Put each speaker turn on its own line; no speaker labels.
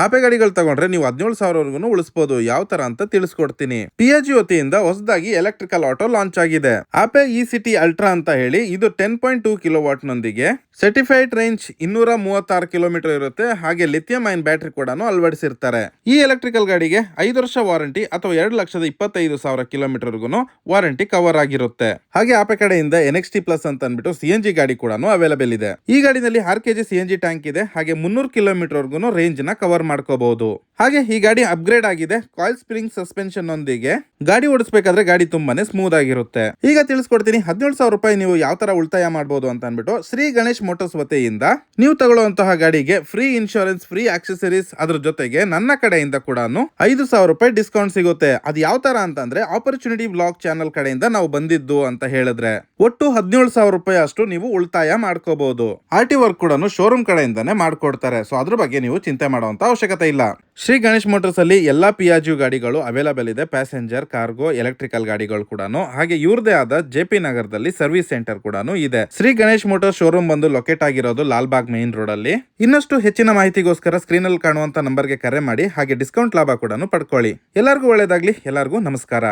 Ape ಗಾಡಿಗಳು ತಗೊಂಡ್ರೆ ನೀವು 17,000 ಉಳಿಸಬಹುದು. ಯಾವ ತರ ಅಂತ ತಿಳಿಸ್ಕೊಡ್ತೀನಿ. ಪಿಯಾಜಿ ವತಿಯಿಂದ ಹೊಸದಾಗಿ ಎಲೆಕ್ಟ್ರಿಕಲ್ ಆಟೋ ಲಾಂಚ್ ಆಗಿದೆ. ಆಪೆ ಇ ಸಿಟಿ ಅಲ್ಟ್ರಾ ಅಂತ ಹೇಳಿ. ಇದು 10.2 ಕಿಲೋವಾಟ್ ನೊಂದಿಗೆ ಸರ್ಟಿಫೈಡ್ ರೇಂಜ್ 236 ಕಿಲೋಮೀಟರ್ ಇರುತ್ತೆ. ಹಾಗೆ ಲಿಥಿಯಂ ಐನ್ ಬ್ಯಾಟರಿ ಕೂಡ ಅಳವಡಿಸಿರ್ತಾರೆ. ಈ ಎಲೆಕ್ಟ್ರಿಕಲ್ ಗಾಡಿಗೆ 5 ವರ್ಷ ವಾರಂಟಿ ಅಥವಾ 2,25,000 ಕಿಲೋಮೀಟರ್ ವಾರಂಟಿ ಕವರ್ ಆಗಿರುತ್ತೆ. ಹಾಗೆ ಆಪೆ ಕಡೆಯಿಂದ NXT ಪ್ಲಸ್ ಅಂತ ಅಂದ್ಬಿಟ್ಟು CNG ಗಾಡಿ ಕೂಡ ಅವೈಲೇಬಲ್ ಇದೆ. ಈ ಗಾಡಿನಲ್ಲಿ 6 kg CNG ಟ್ಯಾಂಕ್ ಇದೆ. ಹಾಗೆ 300 ಕಿಲೋಮೀಟರ್ ರೇಂಜ್ ನ ಕವರ್ ಮಾಡ್ಕೋಬಹುದು. ಹಾಗೆ ಈ ಗಾಡಿ ಅಪ್ಗ್ರೇಡ್ ಆಗಿದೆ. ಕಾಯಿಲ್ ಸ್ಪ್ರಿಂಗ್ ಸಸ್ಪೆನ್ಷನ್ ನೊಂದಿಗೆ ಗಾಡಿ ಓಡಿಸಬೇಕಾದ್ರೆ ಗಾಡಿ ತುಂಬಾನೇ ಸ್ಮೂತ್ ಆಗಿರುತ್ತೆ. ಈಗ ತಿಳಿಸ್ಕೊಡ್ತೀನಿ 17,000 ರೂಪಾಯಿ ನೀವು ಯಾವ ತರ ಉಳಿತಾಯ ಮಾಡಬಹುದು ಅಂತ ಅಂದ್ಬಿಟ್ಟು. ಶ್ರೀ ಗಣೇಶ್ ಮೋಟರ್ಸ್ ವತಿಯಿಂದ ನೀವು ತಗೊಳ್ಳುವಂತಹ ಗಾಡಿಗೆ ಫ್ರೀ ಇನ್ಶೂರೆನ್ಸ್, ಫ್ರೀ ಆಕ್ಸೆಸರೀಸ್, ಅದ್ರ ಜೊತೆಗೆ ನನ್ನ ಕಡೆಯಿಂದ ಕೂಡ 5,000 ರೂಪಾಯಿ ಡಿಸ್ಕೌಂಟ್ ಸಿಗುತ್ತೆ. ಅದು ಯಾವ ತರ ಅಂತಂದ್ರೆ ಆಪರ್ಚುನಿಟಿ ವ್ಲಾಗ್ ಚಾನಲ್ ಕಡೆಯಿಂದ ನಾವು ಬಂದಿದ್ದು ಅಂತ ಹೇಳಿದ್ರೆ ಒಟ್ಟು 17,000 ರೂಪಾಯಿ ಅಷ್ಟು ನೀವು ಉಳಿತಾಯ ಮಾಡ್ಕೋಬಹುದು. RT ವರ್ಕ್ ಕೂಡ ಶೋರೂಮ್ ಕಡೆಯಿಂದಾನೆ ಮಾಡ್ಕೊಡ್ತಾರೆ. ಸೊ ಅದ್ರ ಬಗ್ಗೆ ನೀವು ಚಿಂತೆ ಮಾಡುವಂತ ಅವಶ್ಯಕತೆ ಇಲ್ಲ. ಶ್ರೀ ಗಣೇಶ್ ಮೋಟರ್ಸ್ ಅಲ್ಲಿ ಎಲ್ಲಾ ಪಿಯಾಜಿ ಗಾಡಿಗಳು ಅವೈಲೇಬಲ್ ಇದೆ. ಪ್ಯಾಸೆಂಜರ್, ಕಾರ್ಗೋ, ಎಲೆಕ್ಟ್ರಿಕಲ್ ಗಾಡಿಗಳು ಕೂಡ. ಹಾಗೆ ಇವ್ರದೇ ಆದ JP ನಗರದಲ್ಲಿ ಸರ್ವಿಸ್ ಸೆಂಟರ್ ಕೂಡ ಇದೆ. ಶ್ರೀ ಗಣೇಶ್ ಮೋಟರ್ಸ್ ಶೋರೂಮ್ ಬಂದು ಲೊಕೇಟ್ ಆಗಿರೋದು ಲಾಲ್ಬಾಗ್ ಮೇನ್ ರೋಡ್ ಅಲ್ಲಿ. ಇನ್ನಷ್ಟು ಹೆಚ್ಚಿನ ಮಾಹಿತಿಗೋಸ್ಕರ ಸ್ಕ್ರೀನ್ ಅಲ್ಲಿ ಕಾಣುವಂತ ನಂಬರ್ಗೆ ಕರೆ ಮಾಡಿ. ಹಾಗೆ ಡಿಸ್ಕೌಂಟ್ ಲಾಭ ಕೂಡ ಪಡ್ಕೊಳ್ಳಿ. ಎಲ್ಲರಿಗೂ ಒಳ್ಳೇದಾಗ್ಲಿ. ಎಲ್ಲರಿಗೂ ನಮಸ್ಕಾರ.